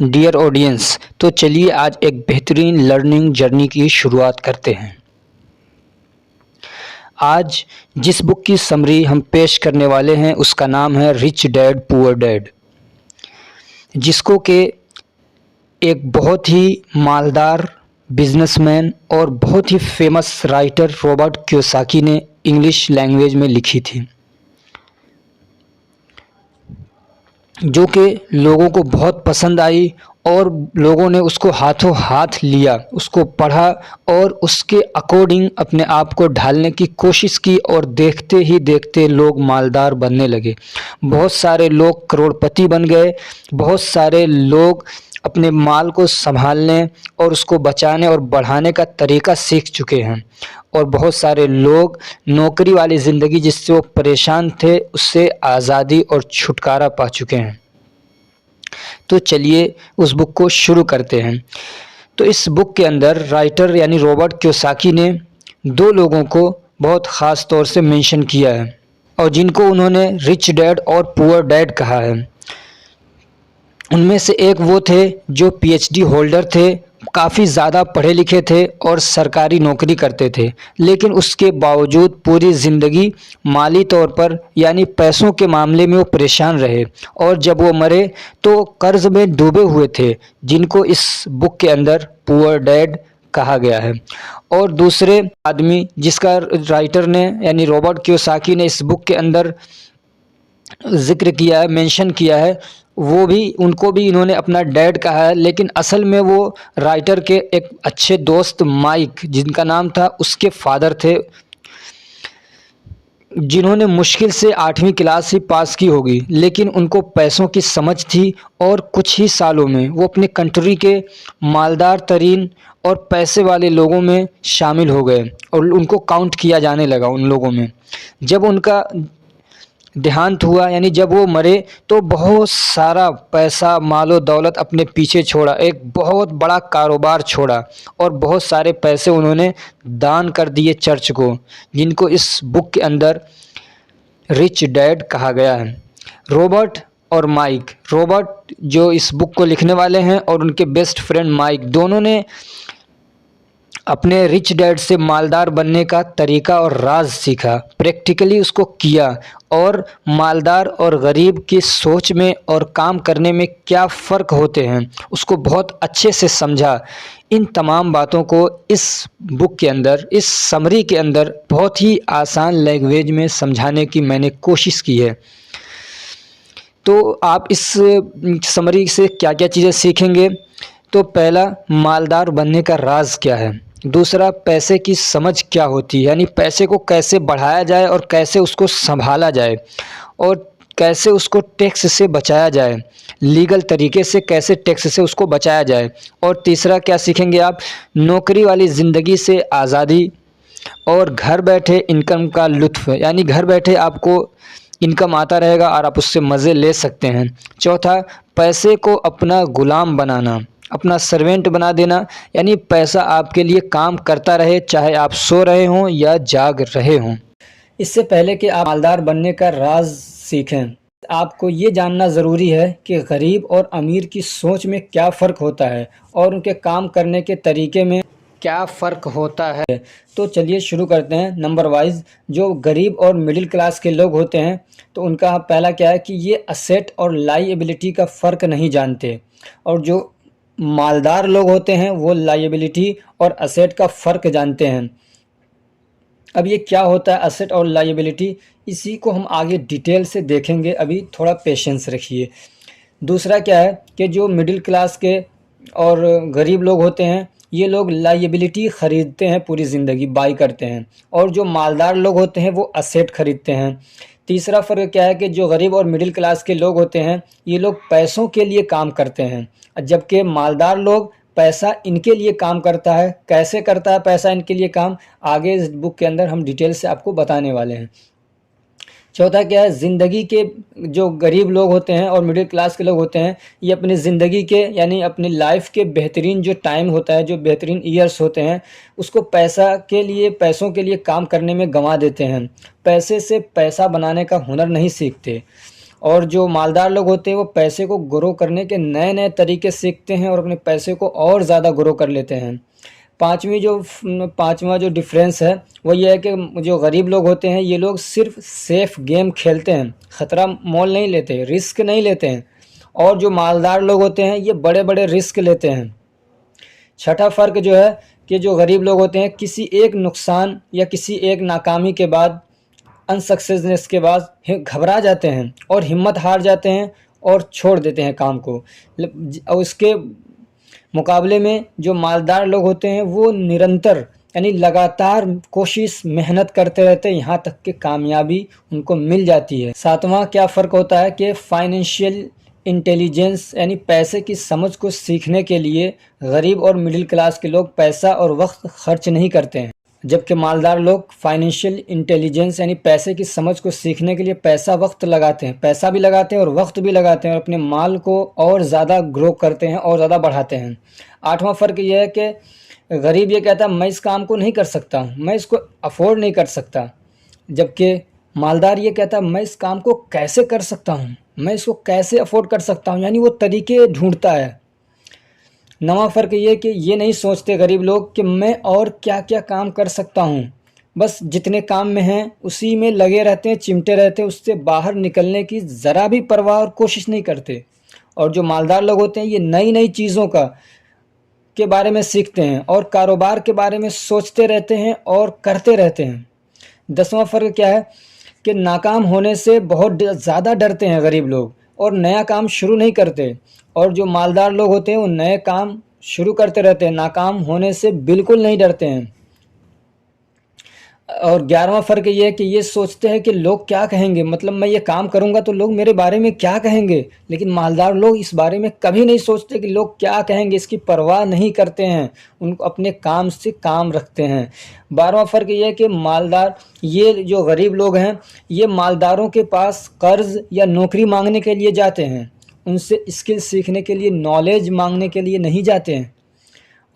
Dear audience, तो चलिए आज एक बेहतरीन लर्निंग जर्नी की शुरुआत करते हैं। आज जिस बुक की समरी हम पेश करने वाले हैं उसका नाम है रिच डैड पुअर डैड, जिसको के एक बहुत ही मालदार बिजनेसमैन और बहुत ही फेमस राइटर रॉबर्ट कियोसाकी ने इंग्लिश लैंग्वेज में लिखी थी, जो कि लोगों को बहुत पसंद आई और लोगों ने उसको हाथों हाथ लिया, उसको पढ़ा और उसके अकॉर्डिंग अपने आप को ढालने की कोशिश की और देखते ही देखते लोग मालदार बनने लगे। बहुत सारे लोग करोड़पति बन गए, बहुत सारे लोग अपने माल को संभालने और उसको बचाने और बढ़ाने का तरीका सीख चुके हैं और बहुत सारे लोग नौकरी वाली ज़िंदगी जिससे वो परेशान थे उससे आज़ादी और छुटकारा पा चुके हैं। तो चलिए उस बुक को शुरू करते हैं। तो इस बुक के अंदर राइटर यानी रॉबर्ट कियोसाकी ने दो लोगों को बहुत ख़ास तौर से मेंशन किया है और जिनको उन्होंने रिच डैड और पुअर डैड कहा है। उनमें से एक वो थे जो पीएचडी होल्डर थे, काफ़ी ज़्यादा पढ़े लिखे थे और सरकारी नौकरी करते थे, लेकिन उसके बावजूद पूरी ज़िंदगी माली तौर पर यानी पैसों के मामले में वो परेशान रहे और जब वो मरे तो कर्ज़ में डूबे हुए थे, जिनको इस बुक के अंदर पुअर डैड कहा गया है। और दूसरे आदमी जिसका राइटर ने यानी रॉबर्ट कियोसाकी ने इस बुक के अंदर ज़िक्र किया है, मेंशन किया है, वो भी उनको भी इन्होंने अपना डैड कहा है, लेकिन असल में वो राइटर के एक अच्छे दोस्त माइक जिनका नाम था उसके फादर थे, जिन्होंने मुश्किल से 8वीं क्लास ही पास की होगी, लेकिन उनको पैसों की समझ थी और कुछ ही सालों में वो अपने कंट्री के मालदार तरीन और पैसे वाले लोगों में शामिल हो गए और उनको काउंट किया जाने लगा उन लोगों में। जब उनका देहांत हुआ यानी जब वो मरे तो बहुत सारा पैसा मालो दौलत अपने पीछे छोड़ा, एक बहुत बड़ा कारोबार छोड़ा और बहुत सारे पैसे उन्होंने दान कर दिए चर्च को, जिनको इस बुक के अंदर रिच डैड कहा गया है। रॉबर्ट और माइक, रॉबर्ट जो इस बुक को लिखने वाले हैं और उनके बेस्ट फ्रेंड माइक, दोनों ने अपने रिच डैड से मालदार बनने का तरीका और राज सीखा, प्रैक्टिकली उसको किया और मालदार और गरीब की सोच में और काम करने में क्या फ़र्क होते हैं उसको बहुत अच्छे से समझा। इन तमाम बातों को इस बुक के अंदर, इस समरी के अंदर बहुत ही आसान लैंग्वेज में समझाने की मैंने कोशिश की है। तो आप इस समरी से क्या क्या चीज़ें सीखेंगे? तो पहला, मालदार बनने का राज क्या है। दूसरा, पैसे की समझ क्या होती है, यानी पैसे को कैसे बढ़ाया जाए और कैसे उसको संभाला जाए और कैसे उसको टैक्स से बचाया जाए, लीगल तरीके से कैसे टैक्स से उसको बचाया जाए। और तीसरा क्या सीखेंगे आप? नौकरी वाली ज़िंदगी से आज़ादी और घर बैठे इनकम का लुत्फ़, यानी घर बैठे आपको इनकम आता रहेगा और आप उससे मज़े ले सकते हैं। चौथा, पैसे को अपना गुलाम बनाना, अपना सर्वेंट बना देना, यानी पैसा आपके लिए काम करता रहे चाहे आप सो रहे हों या जाग रहे हों। इससे पहले कि आप मालदार बनने का राज सीखें, आपको ये जानना ज़रूरी है कि गरीब और अमीर की सोच में क्या फ़र्क होता है और उनके काम करने के तरीके में क्या फ़र्क होता है। तो चलिए शुरू करते हैं नंबर वाइज। जो गरीब और मिडिल क्लास के लोग होते हैं तो उनका पहला क्या है कि ये असेट और लायबिलिटी का फ़र्क नहीं जानते, और जो मालदार लोग होते हैं वो लायबिलिटी और असेट का फ़र्क जानते हैं। अब ये क्या होता है असेट और लायबिलिटी, इसी को हम आगे डिटेल से देखेंगे, अभी थोड़ा पेशेंस रखिए। दूसरा क्या है कि जो मिडिल क्लास के और गरीब लोग होते हैं ये लोग लायबिलिटी ख़रीदते हैं, पूरी ज़िंदगी बाई करते हैं, और जो मालदार लोग होते हैं वो असेट ख़रीदते हैं। तीसरा फ़र्क क्या है कि जो गरीब और मिडिल क्लास के लोग होते हैं ये लोग पैसों के लिए काम करते हैं, जबकि मालदार लोग पैसा इनके लिए काम करता है। कैसे करता है पैसा इनके लिए काम, आगे इस बुक के अंदर हम डिटेल से आपको बताने वाले हैं। चौथा क्या है, ज़िंदगी के जो गरीब लोग होते हैं और मिडिल क्लास के लोग होते हैं ये अपनी ज़िंदगी के यानी अपनी लाइफ के बेहतरीन जो टाइम होता है, जो बेहतरीन ईयर्स होते हैं, उसको पैसा के लिए, पैसों के लिए काम करने में गंवा देते हैं, पैसे से पैसा बनाने का हुनर नहीं सीखते। और जो मालदार लोग होते हैं वो पैसे को ग्रो करने के नए नए तरीके सीखते हैं और अपने पैसे को और ज़्यादा ग्रो कर लेते हैं। पाँचवा जो डिफरेंस है वो ये है कि जो गरीब लोग होते हैं ये लोग सिर्फ सेफ गेम खेलते हैं, ख़तरा मोल नहीं लेते, रिस्क नहीं लेते हैं। और जो मालदार लोग होते हैं ये बड़े बड़े रिस्क लेते हैं। छठा फ़र्क जो है कि जो गरीब लोग होते हैं किसी एक नुकसान या किसी एक नाकामी के बाद, अनसक्सेसनेस के बाद घबरा जाते हैं और हिम्मत हार जाते हैं और छोड़ देते हैं काम को। और उसके मुकाबले में जो मालदार लोग होते हैं वो निरंतर यानी लगातार कोशिश मेहनत करते रहते हैं, यहाँ तक कि कामयाबी उनको मिल जाती है। सातवां क्या फ़र्क होता है कि फाइनेंशियल इंटेलिजेंस यानी पैसे की समझ को सीखने के लिए गरीब और मिडिल क्लास के लोग पैसा और वक्त खर्च नहीं करते हैं, जबकि मालदार लोग फाइनेंशियल इंटेलिजेंस यानी पैसे की समझ को सीखने के लिए पैसा वक्त लगाते हैं, पैसा भी लगाते हैं और वक्त भी लगाते हैं और अपने माल को और ज़्यादा ग्रो करते हैं और ज़्यादा बढ़ाते हैं। आठवां फ़र्क यह है कि गरीब ये कहता है मैं इस काम को नहीं कर सकता हूँ, मैं इसको अफोर्ड नहीं कर सकता, जबकि मालदार ये कहता है मैं इस काम को कैसे कर सकता हूँ, मैं इसको कैसे अफोर्ड कर सकता हूँ, यानी वो तरीके ढूंढता है। नवा फ़र्क ये कि ये नहीं सोचते गरीब लोग कि मैं और क्या क्या काम कर सकता हूँ, बस जितने काम में हैं उसी में लगे रहते हैं, चिमटे रहते हैं, उससे बाहर निकलने की ज़रा भी परवाह और कोशिश नहीं करते। और जो मालदार लोग होते हैं ये नई नई चीज़ों के बारे में सीखते हैं और कारोबार के बारे में सोचते रहते हैं और करते रहते हैं। 10वां फ़र्क क्या है कि नाकाम होने से बहुत ज़्यादा डरते हैं गरीब लोग और नया काम शुरू नहीं करते, और जो मालदार लोग होते हैं वो नए काम शुरू करते रहते हैं, नाकाम होने से बिल्कुल नहीं डरते हैं। और 11वां फ़र्क ये है कि ये सोचते हैं कि लोग क्या कहेंगे, मतलब मैं ये काम करूँगा तो लोग मेरे बारे में क्या कहेंगे, लेकिन मालदार लोग इस बारे में कभी नहीं सोचते कि लोग क्या कहेंगे, इसकी परवाह नहीं करते हैं, उनको अपने काम से काम रखते हैं। 12वां फ़र्क ये है कि मालदार, ये जो गरीब लोग हैं ये मालदारों के पास कर्ज़ या नौकरी मांगने के लिए जाते हैं, उनसे स्किल सीखने के लिए, नॉलेज मांगने के लिए नहीं जाते हैं।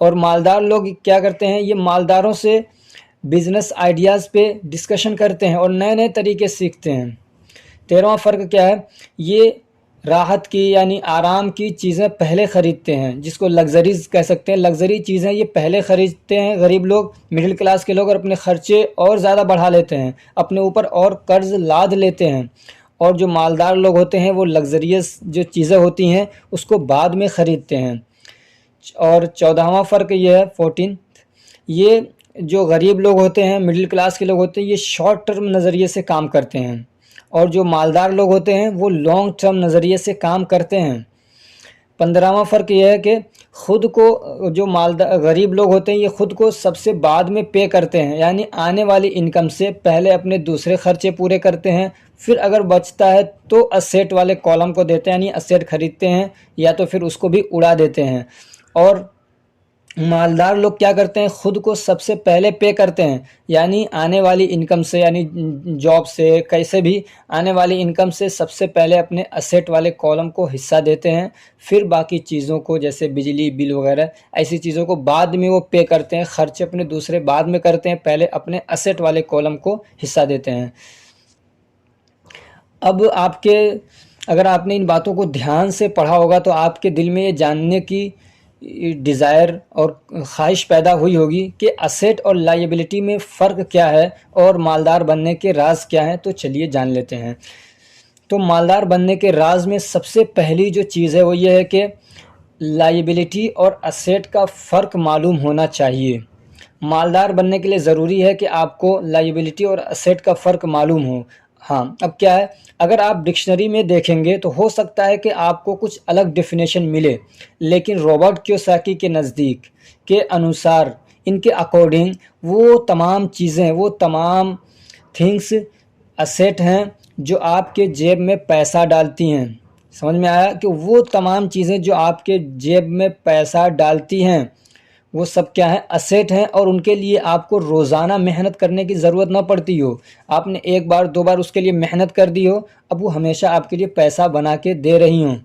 और मालदार लोग क्या करते हैं, ये मालदारों से बिज़नेस आइडियाज़ पे डिस्कशन करते हैं और नए नए तरीके सीखते हैं। 13वां फ़र्क क्या है, ये राहत की यानी आराम की चीज़ें पहले ख़रीदते हैं, जिसको लग्जरीज़ कह सकते हैं, लग्जरी चीज़ें ये पहले ख़रीदते हैं गरीब लोग, मिडिल क्लास के लोग, और अपने ख़र्चे और ज़्यादा बढ़ा लेते हैं, अपने ऊपर और कर्ज़ लाद लेते हैं। और जो मालदार लोग होते हैं वो लग्जरियस जो चीज़ें होती हैं उसको बाद में ख़रीदते हैं। और 14वां फ़र्क ये है 14, ये जो गरीब लोग होते हैं, मिडिल क्लास के लोग होते हैं, ये शॉर्ट टर्म नज़रिए से काम करते हैं, और जो मालदार लोग होते हैं वो लॉन्ग टर्म नज़रिए से काम करते हैं। 15वां फ़र्क यह है कि ख़ुद को, जो मालदार गरीब लोग होते हैं ये ख़ुद को सबसे बाद में पे करते हैं, यानी आने वाली इनकम से पहले अपने दूसरे ख़र्चे पूरे करते हैं, फिर अगर बचता है तो असेट वाले कॉलम को देते हैं, यानी असेट ख़रीदते हैं या तो फिर उसको भी उड़ा देते हैं। और मालदार लोग क्या करते हैं, ख़ुद को सबसे पहले पे करते हैं, यानी आने वाली इनकम से, यानी जॉब से, कैसे भी आने वाली इनकम से सबसे पहले अपने असेट वाले कॉलम को हिस्सा देते हैं, फिर बाकी चीज़ों को जैसे बिजली बिल वगैरह ऐसी चीज़ों को बाद में वो पे करते हैं, खर्चे अपने दूसरे बाद में करते हैं, पहले अपने असेट वाले कॉलम को हिस्सा देते हैं। अब अगर आपने इन बातों को ध्यान से पढ़ा होगा तो आपके दिल में ये जानने की डिज़ायर और ख्वाहिश पैदा हुई होगी कि असेट और लायबिलिटी में फ़र्क क्या है और मालदार बनने के राज क्या हैं। तो चलिए जान लेते हैं। तो मालदार बनने के राज में सबसे पहली जो चीज़ है वो ये है कि लायबिलिटी और असेट का फ़र्क मालूम होना चाहिए। मालदार बनने के लिए ज़रूरी है कि आपको लायबिलिटी और असेट का फ़र्क मालूम हो। हाँ, अब क्या है, अगर आप डिक्शनरी में देखेंगे तो हो सकता है कि आपको कुछ अलग डेफिनेशन मिले, लेकिन रॉबर्ट कियोसाकी के नज़दीक के अनुसार, इनके अकॉर्डिंग वो तमाम चीज़ें, वो तमाम थिंग्स असेट हैं जो आपके जेब में पैसा डालती हैं। समझ में आया कि वो तमाम चीज़ें जो आपके जेब में पैसा डालती हैं वो सब क्या है, असेट हैं, और उनके लिए आपको रोज़ाना मेहनत करने की ज़रूरत ना पड़ती हो। आपने एक बार दो बार उसके लिए मेहनत कर दी हो, अब वो हमेशा आपके लिए पैसा बना के दे रही हों।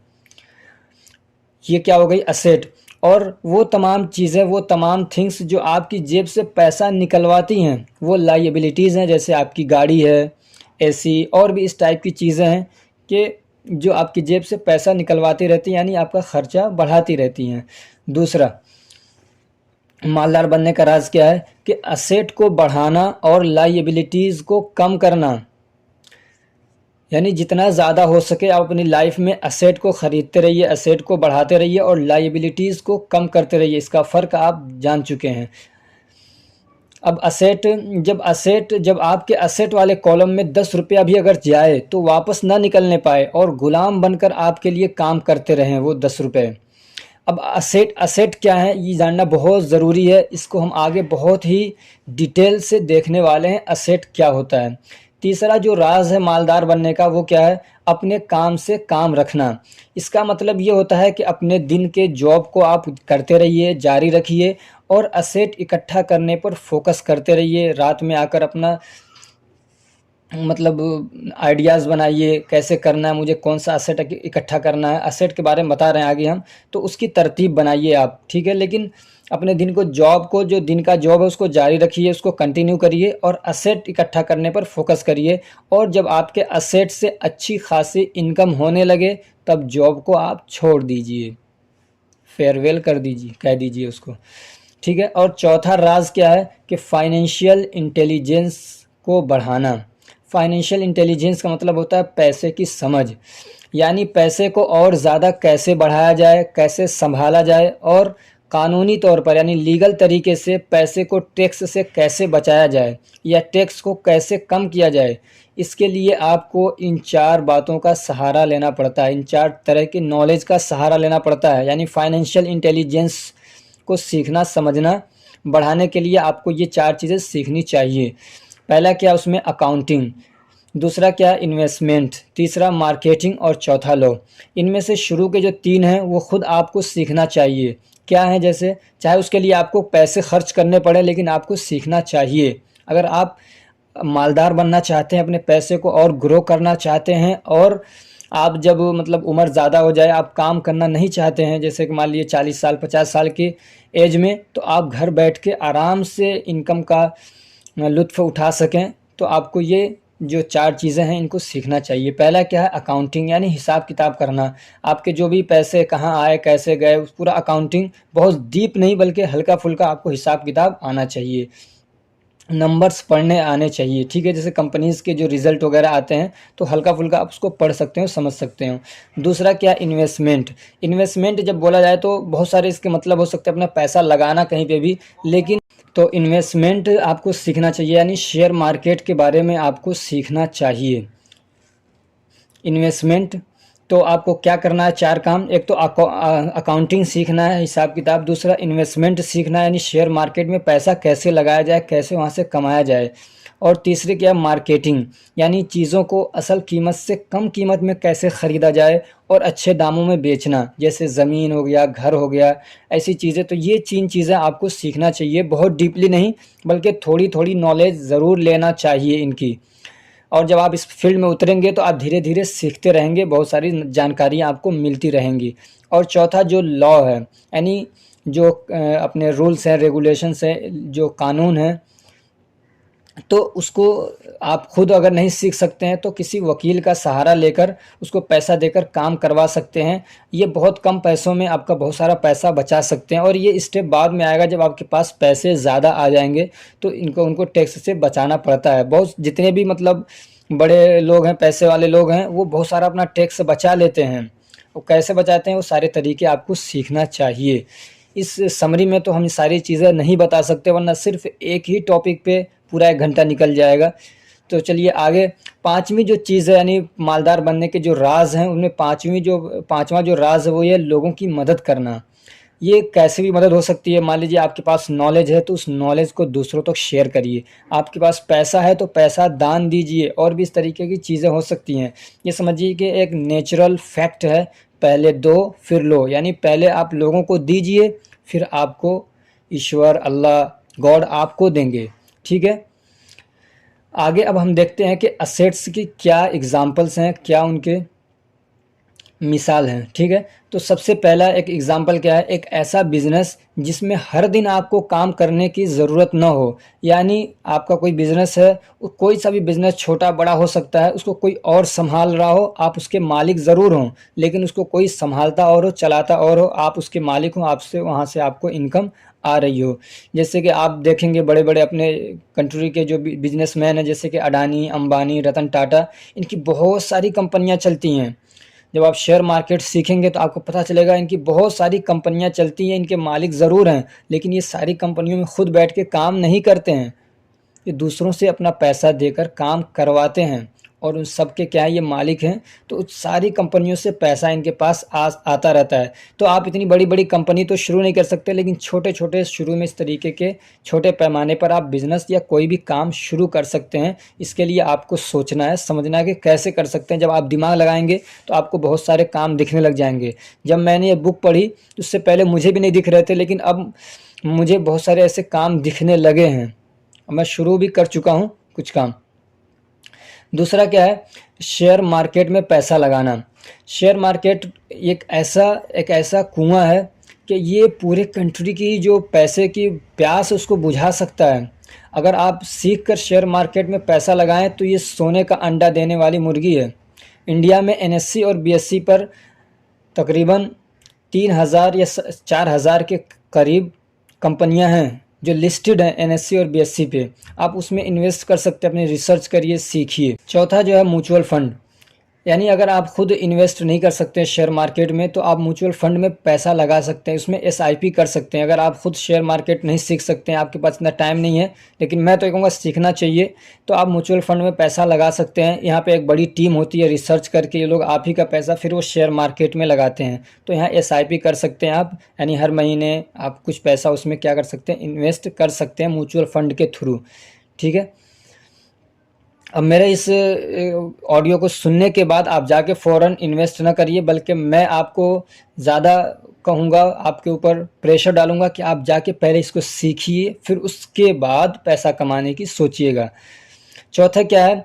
ये क्या हो गई, असेट। और वो तमाम चीज़ें, वो तमाम थिंग्स जो आपकी जेब से पैसा निकलवाती हैं वो लायबिलिटीज़ हैं, जैसे आपकी गाड़ी है, एसी और भी इस टाइप की चीज़ें हैं कि जो आपकी जेब से पैसा निकलवाती रहती हैं, यानी आपका खर्चा बढ़ाती रहती हैं। दूसरा, मालदार बनने का राज क्या है कि असेट को बढ़ाना और लायबिलिटीज़ को कम करना, यानी जितना ज़्यादा हो सके आप अपनी लाइफ में असेट को ख़रीदते रहिए, असेट को बढ़ाते रहिए और लायबिलिटीज़ को कम करते रहिए। इसका फ़र्क आप जान चुके हैं। अब जब आपके असेट वाले कॉलम में 10 रुपया भी अगर जाए तो वापस ना निकलने पाए और गुलाम बनकर आपके लिए काम करते रहें वो 10 रुपये। अब असेट असेट क्या है ये जानना बहुत ज़रूरी है। इसको हम आगे बहुत ही डिटेल से देखने वाले हैं, असेट क्या होता है। तीसरा जो राज है मालदार बनने का वो क्या है, अपने काम से काम रखना। इसका मतलब ये होता है कि अपने दिन के जॉब को आप करते रहिए, जारी रखिए और असेट इकट्ठा करने पर फोकस करते रहिए। रात में आकर अपना मतलब आइडियाज़ बनाइए, कैसे करना है, मुझे कौन सा असेट इकट्ठा करना है। असेट के बारे में बता रहे हैं आगे हम, तो उसकी तरतीब बनाइए आप, ठीक है। लेकिन अपने दिन को जो दिन का जॉब है उसको जारी रखिए, उसको कंटिन्यू करिए और असेट इकट्ठा करने पर फोकस करिए। और जब आपके असेट से अच्छी खासी इनकम होने लगे तब जॉब को आप छोड़ दीजिए, फेयरवेल कर दीजिए, कह दीजिए उसको, ठीक है। और चौथा राज क्या है कि फाइनेंशियल इंटेलिजेंस को बढ़ाना। फाइनेंशियल इंटेलिजेंस का मतलब होता है पैसे की समझ, यानी पैसे को और ज़्यादा कैसे बढ़ाया जाए, कैसे संभाला जाए और कानूनी तौर पर यानी लीगल तरीके से पैसे को टैक्स से कैसे बचाया जाए या टैक्स को कैसे कम किया जाए। इसके लिए आपको इन 4 बातों का सहारा लेना पड़ता है, इन 4 तरह की नॉलेज का सहारा लेना पड़ता है। यानी फाइनेंशियल इंटेलिजेंस को सीखना, समझना, बढ़ाने के लिए आपको ये 4 चीज़ें सीखनी चाहिए। पहला क्या, उसमें अकाउंटिंग, दूसरा क्या, इन्वेस्टमेंट, तीसरा मार्केटिंग और चौथा लॉ। इनमें से शुरू के जो 3 हैं वो खुद आपको सीखना चाहिए। क्या है, जैसे चाहे उसके लिए आपको पैसे खर्च करने पड़े लेकिन आपको सीखना चाहिए। अगर आप मालदार बनना चाहते हैं, अपने पैसे को और ग्रो करना चाहते हैं और आप जब मतलब उम्र ज़्यादा हो जाए, आप काम करना नहीं चाहते हैं, जैसे कि मान लीजिए 40 साल 50 साल की एज में, तो आप घर बैठ के आराम से इनकम का लुत्फ़ उठा सकें, तो आपको ये जो 4 चीज़ें हैं इनको सीखना चाहिए। पहला क्या है, अकाउंटिंग, यानी हिसाब किताब करना। आपके जो भी पैसे कहाँ आए, कैसे गए, उस पूरा अकाउंटिंग, बहुत डीप नहीं बल्कि हल्का फुल्का आपको हिसाब किताब आना चाहिए। नंबर्स पढ़ने आने चाहिए, ठीक है। जैसे कंपनीज़ के जो रिज़ल्ट वगैरह आते हैं तो हल्का फुल्का आप उसको पढ़ सकते हो, समझ सकते हो। दूसरा क्या, इन्वेस्टमेंट। इन्वेस्टमेंट जब बोला जाए तो बहुत सारे इसके मतलब हो सकते हैं, अपना पैसा लगाना कहीं पे भी, लेकिन तो इन्वेस्टमेंट आपको सीखना चाहिए, यानी शेयर मार्केट के बारे में आपको सीखना चाहिए। इन्वेस्टमेंट तो आपको क्या करना है, 4 काम। एक तो अकाउंटिंग सीखना है, हिसाब किताब। दूसरा इन्वेस्टमेंट सीखना है, यानी शेयर मार्केट में पैसा कैसे लगाया जाए, कैसे वहाँ से कमाया जाए। और तीसरी क्या, मार्केटिंग, यानी चीज़ों को असल कीमत से कम कीमत में कैसे ख़रीदा जाए और अच्छे दामों में बेचना, जैसे ज़मीन हो गया, घर हो गया, ऐसी चीज़ें। तो ये 3 चीज़ें आपको सीखना चाहिए, बहुत डीपली नहीं बल्कि थोड़ी थोड़ी नॉलेज ज़रूर लेना चाहिए इनकी। और जब आप इस फील्ड में उतरेंगे तो आप धीरे धीरे सीखते रहेंगे, बहुत सारी जानकारियाँ आपको मिलती रहेंगी। और चौथा जो लॉ है, यानी जो अपने रूल्स हैं, रेगुलेशंस हैं, जो कानून हैं, तो उसको आप खुद अगर नहीं सीख सकते हैं तो किसी वकील का सहारा लेकर उसको पैसा देकर काम करवा सकते हैं। ये बहुत कम पैसों में आपका बहुत सारा पैसा बचा सकते हैं। और ये स्टेप बाद में आएगा जब आपके पास पैसे ज़्यादा आ जाएंगे, तो उनको टैक्स से बचाना पड़ता है। बहुत जितने भी मतलब बड़े लोग हैं, पैसे वाले लोग हैं, वो बहुत सारा अपना टैक्स बचा लेते हैं। वो कैसे बचाते हैं, वो सारे तरीके आपको सीखना चाहिए। इस समरी में तो हम सारी चीज़ें नहीं बता सकते, वरना सिर्फ एक ही टॉपिक पे पूरा 1 घंटा निकल जाएगा। तो चलिए आगे, 5वीं जो चीज़ है यानी मालदार बनने के जो राज हैं, उनमें 5वां जो राज है वो ये लोगों की मदद करना। ये कैसे भी मदद हो सकती है। मान लीजिए आपके पास नॉलेज है तो उस नॉलेज को दूसरों तक शेयर करिए। आपके पास पैसा है तो पैसा दान दीजिए। और भी इस तरीके की चीज़ें हो सकती हैं। ये समझिए कि एक नेचुरल फैक्ट है, पहले दो फिर लो, यानी पहले आप लोगों को दीजिए फिर आपको ईश्वर, अल्लाह, गॉड आपको देंगे, ठीक है। आगे अब हम देखते हैं कि असेट्स की क्या एग्जाम्पल्स हैं, क्या उनके मिसाल हैं, ठीक है। तो सबसे पहला एक एग्ज़ाम्पल क्या है, एक ऐसा बिज़नेस जिसमें हर दिन आपको काम करने की ज़रूरत ना हो। यानी आपका कोई बिज़नेस है, कोई सा भी बिज़नेस छोटा बड़ा हो सकता है, उसको कोई और सँभाल रहा हो, आप उसके मालिक ज़रूर हों, लेकिन उसको कोई सँभालता और हो, चलाता और हो, आप उसके मालिक हों, आपसे वहाँ से आपको इनकम आ रही हो। जैसे कि आप देखेंगे बड़े-बड़े अपने कंट्री के जो बिज़नेसमैन हैं, जैसे कि अडानी, अंबानी, रतन टाटा, इनकी बहुत सारी कंपनियाँ चलती हैं। जब आप शेयर मार्केट सीखेंगे तो आपको पता चलेगा इनकी बहुत सारी कंपनियां चलती हैं, इनके मालिक ज़रूर हैं, लेकिन ये सारी कंपनियों में खुद बैठ के काम नहीं करते हैं। ये दूसरों से अपना पैसा देकर काम करवाते हैं और उन सब के क्या है, ये मालिक हैं। तो उस सारी कंपनियों से पैसा इनके पास आता रहता है। तो आप इतनी बड़ी बड़ी कंपनी तो शुरू नहीं कर सकते, लेकिन छोटे छोटे शुरू में इस तरीके के छोटे पैमाने पर आप बिज़नेस या कोई भी काम शुरू कर सकते हैं। इसके लिए आपको सोचना है, समझना है कि कैसे कर सकते हैं। जब आप दिमाग लगाएंगे तो आपको बहुत सारे काम दिखने लग जाएंगे। जब मैंने ये बुक पढ़ी तो उससे पहले मुझे भी नहीं दिख रहे थे, लेकिन अब मुझे बहुत सारे ऐसे काम दिखने लगे हैं। मैं शुरू भी कर चुका हूँ कुछ काम। दूसरा क्या है, शेयर मार्केट में पैसा लगाना। शेयर मार्केट एक ऐसा कुआं है कि ये पूरे कंट्री की जो पैसे की प्यास है उसको बुझा सकता है। अगर आप सीख कर शेयर मार्केट में पैसा लगाएं तो ये सोने का अंडा देने वाली मुर्गी है। इंडिया में एनएससी और बीएससी पर तकरीबन 3000 या 4000 के करीब कंपनियां हैं जो लिस्टेड हैं एनएससी और बीएससी पे। आप उसमें इन्वेस्ट कर सकते हैं, अपनी रिसर्च करिए, सीखिए। चौथा जो है म्यूचुअल फंड, यानी अगर आप खुद इन्वेस्ट नहीं कर सकते शेयर मार्केट में तो आप म्यूचुअल फंड में पैसा लगा सकते हैं, उसमें एसआईपी कर सकते हैं। अगर आप खुद शेयर मार्केट नहीं सीख सकते हैं, आपके पास इतना टाइम नहीं है, लेकिन मैं तो कहूँगा सीखना चाहिए, तो आप म्यूचुअल फंड में पैसा लगा सकते हैं। यहाँ पे एक बड़ी टीम होती है रिसर्च करके, ये लोग आप ही का पैसा फिर वो शेयर मार्केट में लगाते हैं। तो यहाँ एसआईपी कर सकते हैं आप, यानी हर महीने आप कुछ पैसा उसमें क्या कर सकते हैं, इन्वेस्ट कर सकते हैं म्यूचुअल फंड के थ्रू। ठीक है। अब मेरे इस ऑडियो को सुनने के बाद आप जाके फ़ौरन इन्वेस्ट ना करिए, बल्कि मैं आपको ज़्यादा कहूँगा, आपके ऊपर प्रेशर डालूँगा कि आप जाके पहले इसको सीखिए, फिर उसके बाद पैसा कमाने की सोचिएगा। चौथा क्या है,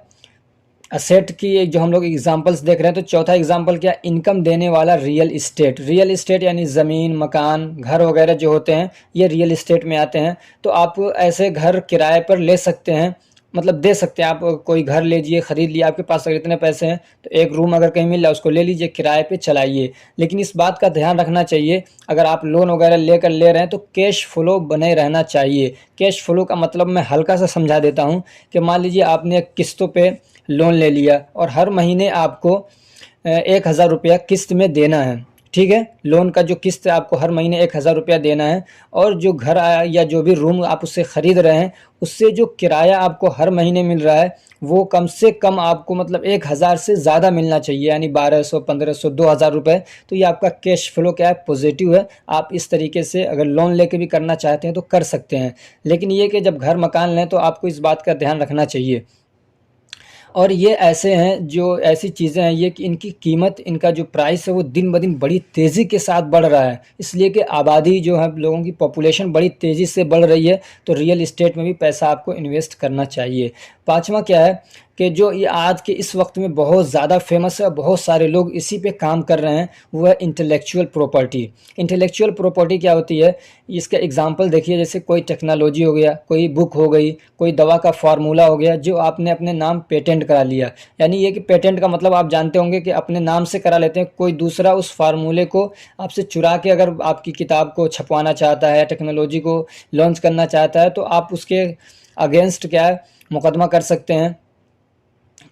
असेट की एक जो हम लोग एग्जांपल्स देख रहे हैं, तो चौथा एग्जांपल क्या है, इनकम देने वाला रियल इस्टेट। रियल इस्टेट यानी ज़मीन, मकान, घर वगैरह जो होते हैं, ये रियल इस्टेट में आते हैं। तो आप ऐसे घर किराए पर ले सकते हैं, मतलब दे सकते हैं। आप कोई घर लीजिए, ख़रीद लिया, आपके पास अगर इतने पैसे हैं तो एक रूम अगर कहीं मिल रहा है उसको ले लीजिए, किराए पे चलाइए। लेकिन इस बात का ध्यान रखना चाहिए, अगर आप लोन वगैरह लेकर ले रहे हैं तो कैश फ्लो बने रहना चाहिए। कैश फ्लो का मतलब मैं हल्का सा समझा देता हूँ कि मान लीजिए आपने किस्तों पे लोन ले लिया और हर महीने आपको 1000 रुपया किस्त में देना है। ठीक है, लोन का जो किस्त है आपको हर महीने 1000 रुपया देना है, और जो घर आया या जो भी रूम आप उससे ख़रीद रहे हैं उससे जो किराया आपको हर महीने मिल रहा है वो कम से कम आपको मतलब 1000 से ज़्यादा मिलना चाहिए, यानी 1200, 1500, 2000 रुपये। तो ये आपका कैश फ्लो क्या है, पॉजिटिव है। आप इस तरीके से अगर लोन लेके भी करना चाहते हैं तो कर सकते हैं। लेकिन ये कि जब घर मकान लें तो आपको इस बात का ध्यान रखना चाहिए। और ये ऐसे हैं, जो ऐसी चीज़ें हैं ये कि इनकी कीमत, इनका जो प्राइस है वो दिन ब दिन बड़ी तेज़ी के साथ बढ़ रहा है, इसलिए कि आबादी जो है, लोगों की पॉपुलेशन बड़ी तेज़ी से बढ़ रही है। तो रियल इस्टेट में भी पैसा आपको इन्वेस्ट करना चाहिए। पाँचवा क्या है कि जो ये आज के इस वक्त में बहुत ज़्यादा फेमस है, बहुत सारे लोग इसी पे काम कर रहे हैं, वो है इंटेलेक्चुअल प्रॉपर्टी। इंटेलेक्चुअल प्रॉपर्टी क्या होती है, इसका एग्जांपल देखिए, जैसे कोई टेक्नोलॉजी हो गया, कोई बुक हो गई, कोई दवा का फार्मूला हो गया जो आपने अपने नाम पेटेंट करा लिया। यानी ये कि पेटेंट का मतलब आप जानते होंगे कि अपने नाम से करा लेते हैं, कोई दूसरा उस फार्मूले को आपसे चुरा के अगर आपकी किताब को छपवाना चाहता है, टेक्नोलॉजी को लॉन्च करना चाहता है, तो आप उसके अगेंस्ट क्या है, मुकदमा कर सकते हैं।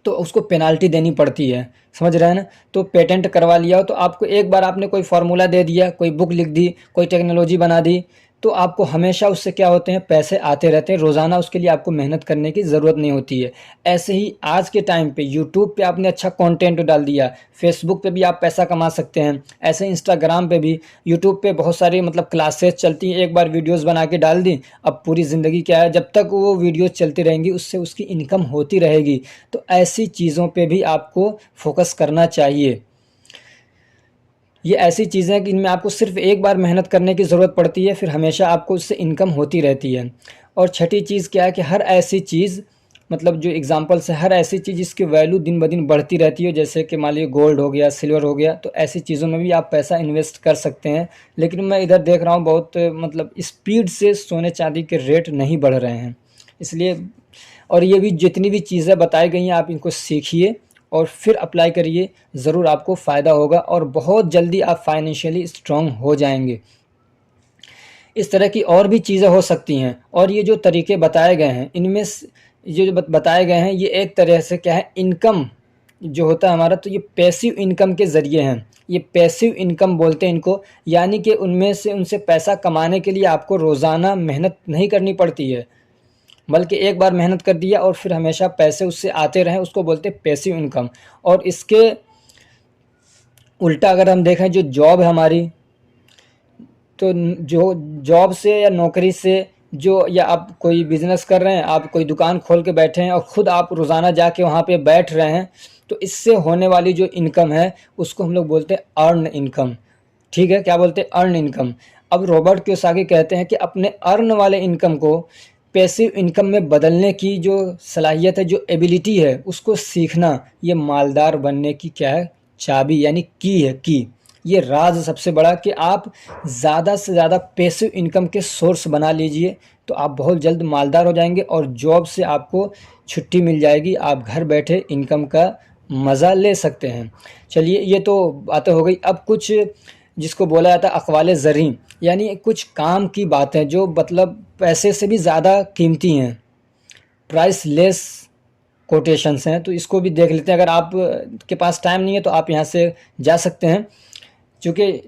तो उसको पेनाल्टी देनी पड़ती है, समझ रहे हैं ना। तो पेटेंट करवा लिया हो तो आपको, एक बार आपने कोई फार्मूला दे दिया, कोई बुक लिख दी, कोई टेक्नोलॉजी बना दी, तो आपको हमेशा उससे क्या होते हैं, पैसे आते रहते हैं रोज़ाना। उसके लिए आपको मेहनत करने की ज़रूरत नहीं होती है। ऐसे ही आज के टाइम पे यूट्यूब पे आपने अच्छा कंटेंट डाल दिया, फेसबुक पे भी आप पैसा कमा सकते हैं। ऐसे इंस्टाग्राम पे भी, यूट्यूब पे बहुत सारी मतलब क्लासेस चलती हैं, एक बार वीडियोस बना के डाल दी, अब पूरी ज़िंदगी क्या है, जब तक वो वीडियोस चलती रहेंगी उससे उसकी इनकम होती रहेगी। तो ऐसी चीज़ों पे भी आपको फोकस करना चाहिए। ये ऐसी चीज़ें हैं कि इनमें आपको सिर्फ एक बार मेहनत करने की ज़रूरत पड़ती है, फिर हमेशा आपको उससे इनकम होती रहती है। और छठी चीज़ क्या है कि हर ऐसी चीज़ मतलब जो एग्जांपल्स है, हर ऐसी चीज़ जिसकी वैल्यू दिन ब दिन बढ़ती रहती है, जैसे कि मान लीजिए गोल्ड हो गया, सिल्वर हो गया, तो ऐसी चीज़ों में भी आप पैसा इन्वेस्ट कर सकते हैं। लेकिन मैं इधर देख रहा हूँ बहुत मतलब स्पीड से सोने चांदी के रेट नहीं बढ़ रहे हैं, इसलिए और ये भी जितनी भी चीज़ें बताई गई हैं आप इनको सीखिए और फिर अप्लाई करिए, ज़रूर आपको फ़ायदा होगा और बहुत जल्दी आप फाइनेंशियली स्ट्रांग हो जाएंगे। इस तरह की और भी चीज़ें हो सकती हैं, और ये जो तरीके बताए गए हैं इनमें ये जो बताए गए हैं ये एक तरह से क्या है, इनकम जो होता है हमारा, तो ये पैसिव इनकम के ज़रिए हैं। ये पैसिव इनकम बोलते हैं इनको, यानी कि उनमें से उनसे पैसा कमाने के लिए आपको रोज़ाना मेहनत नहीं करनी पड़ती है, बल्कि एक बार मेहनत कर दिया और फिर हमेशा पैसे उससे आते रहें, उसको बोलते हैं पैसिव इनकम। और इसके उल्टा अगर हम देखें, जो जॉब है हमारी, तो जो जॉब से या नौकरी से जो, या आप कोई बिज़नेस कर रहे हैं, आप कोई दुकान खोल के बैठे हैं और ख़ुद आप रोज़ाना जाके वहाँ पे बैठ रहे हैं, तो इससे होने वाली जो इनकम है उसको हम लोग बोलते हैं अर्न इनकम। ठीक है, क्या बोलते हैं? Earn income. अब रॉबर्ट कियोसाकी कहते हैं कि अपने अर्न वाले इनकम को पैसिव इनकम में बदलने की जो सलाहियत है, जो एबिलिटी है, उसको सीखना, ये मालदार बनने की क्या है? चाबी, यानी की है, की। ये राज सबसे बड़ा कि आप ज़्यादा से ज़्यादा पैसिव इनकम के सोर्स बना लीजिए, तो आप बहुत जल्द मालदार हो जाएंगे और जॉब से आपको छुट्टी मिल जाएगी, आप घर बैठे इनकम का मज़ा ले सकते हैं। चलिए, ये तो बातें हो गई। अब कुछ जिसको बोला जाता है अक़वाले ज़रीं, यानी कुछ काम की बातें जो मतलब पैसे से भी ज़्यादा कीमती हैं, प्राइसलेस कोटेशंस हैं, तो इसको भी देख लेते हैं। अगर आप के पास टाइम नहीं है तो आप यहाँ से जा सकते हैं, चूँकि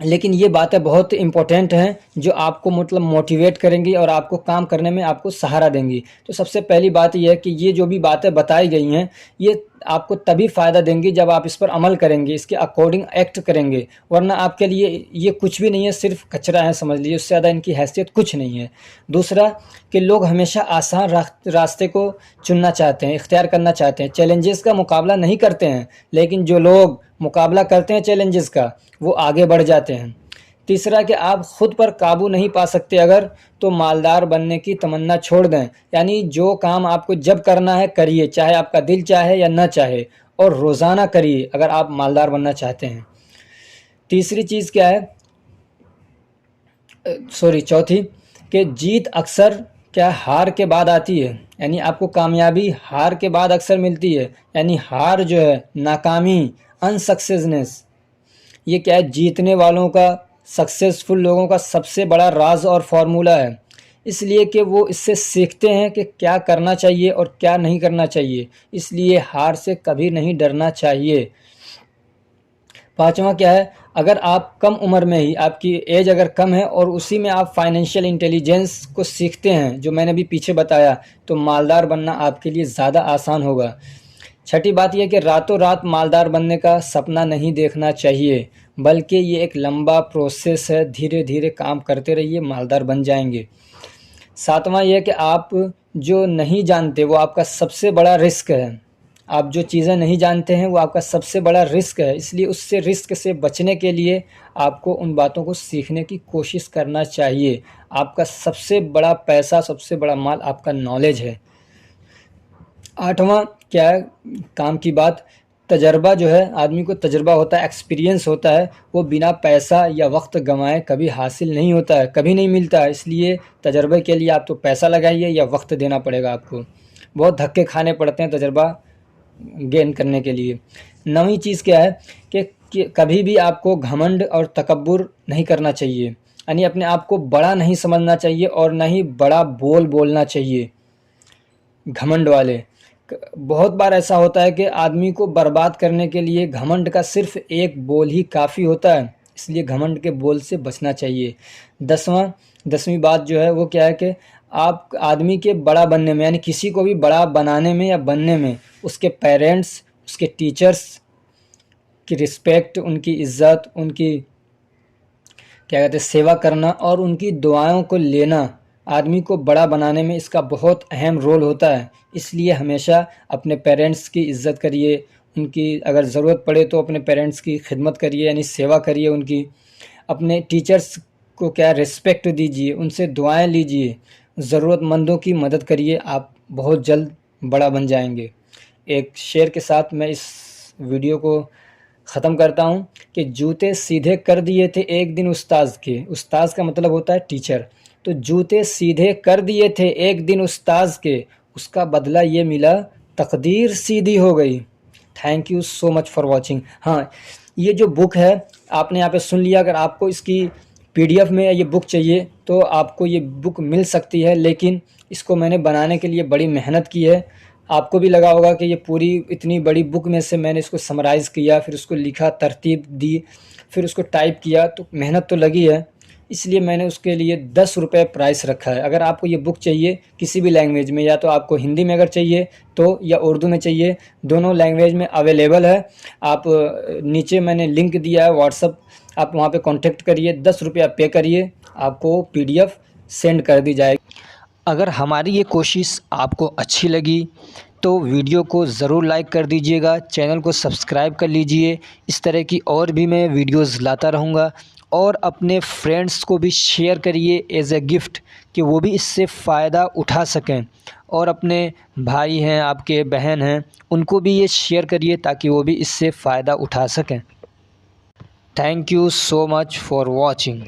लेकिन ये बातें बहुत इम्पोर्टेंट हैं जो आपको मतलब मोटिवेट करेंगी और आपको काम करने में आपको सहारा देंगी। तो सबसे पहली बात ये है कि ये जो भी बातें बताई गई हैं, ये आपको तभी फ़ायदा देंगी जब आप इस पर अमल करेंगे, इसके अकॉर्डिंग एक्ट करेंगे, वरना आपके लिए ये कुछ भी नहीं है, सिर्फ कचरा है, समझ लीजिए, उससे ज़्यादा इनकी हैसियत कुछ नहीं है। दूसरा कि लोग हमेशा आसान रास्ते को चुनना चाहते हैं, इख्तियार करना चाहते हैं, चैलेंजेस का मुकाबला नहीं करते हैं, लेकिन जो लोग मुकाबला करते हैं चैलेंजेस का, वो आगे बढ़ जाते हैं। तीसरा कि आप ख़ुद पर काबू नहीं पा सकते अगर, तो मालदार बनने की तमन्ना छोड़ दें, यानी जो काम आपको जब करना है करिए, चाहे आपका दिल चाहे या ना चाहे, और रोज़ाना करिए अगर आप मालदार बनना चाहते हैं। तीसरी चीज़ क्या है, चौथी, कि जीत अक्सर क्या हार के बाद आती है, यानी आपको कामयाबी हार के बाद अक्सर मिलती है, यानी हार जो है, नाकामी, अनसक्सेसनेस, ये क्या है, जीतने वालों का, सक्सेसफुल लोगों का सबसे बड़ा राज और फार्मूला है, इसलिए कि वो इससे सीखते हैं कि क्या करना चाहिए और क्या नहीं करना चाहिए, इसलिए हार से कभी नहीं डरना चाहिए। पांचवा क्या है, अगर आप कम उम्र में ही, आपकी एज अगर कम है और उसी में आप फाइनेंशियल इंटेलिजेंस को सीखते हैं, जो मैंने भी पीछे बताया, तो मालदार बनना आपके लिए ज़्यादा आसान होगा। छठी बात यह कि रातों रात मालदार बनने का सपना नहीं देखना चाहिए, बल्कि ये एक लंबा प्रोसेस है, धीरे धीरे काम करते रहिए, मालदार बन जाएंगे। सातवां यह कि आप जो नहीं जानते वो आपका सबसे बड़ा रिस्क है, आप जो चीज़ें नहीं जानते हैं वो आपका सबसे बड़ा रिस्क है, इसलिए उससे रिस्क से बचने के लिए आपको उन बातों को सीखने की कोशिश करना चाहिए। आपका सबसे बड़ा पैसा, सबसे बड़ा माल आपका नॉलेज है। आठवां क्या है, काम की बात, तजर्बा जो है, आदमी को तजर्बा होता है, एक्सपीरियंस होता है, वो बिना पैसा या वक्त गंवाए कभी हासिल नहीं होता है, कभी नहीं मिलता है, इसलिए तजर्बे के लिए आप तो पैसा लगाइए या वक्त देना पड़ेगा आपको, बहुत धक्के खाने पड़ते हैं तजर्बा गेन करने के लिए। नवीं चीज़ क्या है कि कभी भी आपको घमंड और तकब्बुर नहीं करना चाहिए, यानी अपने आप को बड़ा नहीं समझना चाहिए और ना ही बड़ा बोलना चाहिए। घमंड वाले, बहुत बार ऐसा होता है कि आदमी को बर्बाद करने के लिए घमंड का सिर्फ एक बोल ही काफ़ी होता है, इसलिए घमंड के बोल से बचना चाहिए। दसवीं बात जो है वो क्या है कि आप आदमी के बड़ा बनने में, यानी किसी को भी बड़ा बनाने में या बनने में, उसके पेरेंट्स, उसके टीचर्स की रिस्पेक्ट, उनकी इज़्ज़त, उनकी क्या कहते हैं सेवा करना और उनकी दुआओं को लेना, आदमी को बड़ा बनाने में इसका बहुत अहम रोल होता है। इसलिए हमेशा अपने पेरेंट्स की इज़्ज़त करिए, उनकी अगर ज़रूरत पड़े तो अपने पेरेंट्स की खिदमत करिए, यानी सेवा करिए उनकी। अपने टीचर्स को क्या रिस्पेक्ट दीजिए, उनसे दुआएं लीजिए, ज़रूरतमंदों की मदद करिए, आप बहुत जल्द बड़ा बन जाएंगे। एक शेर के साथ मैं इस वीडियो को ख़त्म करता हूँ कि जूते सीधे कर दिए थे एक दिन उस्ताद के, उस्ताद का मतलब होता है टीचर, तो जूते सीधे कर दिए थे एक दिन उस्ताद के, उसका बदला ये मिला तकदीर सीधी हो गई। Thank you so much for watching. हाँ, ये जो बुक है आपने यहाँ पे सुन लिया, अगर आपको इसकी पीडीएफ में ये बुक चाहिए तो आपको ये बुक मिल सकती है, लेकिन इसको मैंने बनाने के लिए बड़ी मेहनत की है। आपको भी लगा होगा कि ये पूरी इतनी बड़ी बुक में से मैंने इसको समराइज़ किया, फिर उसको लिखा, तरतीब दी, फिर उसको टाइप किया, तो मेहनत तो लगी है, इसलिए मैंने उसके लिए 10 रुपये प्राइस रखा है। अगर आपको ये बुक चाहिए किसी भी लैंग्वेज में, या तो आपको हिंदी में अगर चाहिए तो, या उर्दू में चाहिए, दोनों लैंग्वेज में अवेलेबल है। आप नीचे मैंने लिंक दिया है व्हाट्सअप, आप वहाँ पे कांटेक्ट करिए, 10 रुपया पे करिए, आपको पीडीएफ सेंड कर दी जाएगी। अगर हमारी ये कोशिश आपको अच्छी लगी तो वीडियो को ज़रूर लाइक कर दीजिएगा, चैनल को सब्सक्राइब कर लीजिए। इस तरह की और भी मैं वीडियोज़ लाता रहूँगा, और अपने फ्रेंड्स को भी शेयर करिए एज़ ए गिफ्ट कि वो भी इससे फ़ायदा उठा सकें, और अपने भाई हैं, आपके बहन हैं, उनको भी ये शेयर करिए ताकि वो भी इससे फ़ायदा उठा सकें। Thank you so much for watching.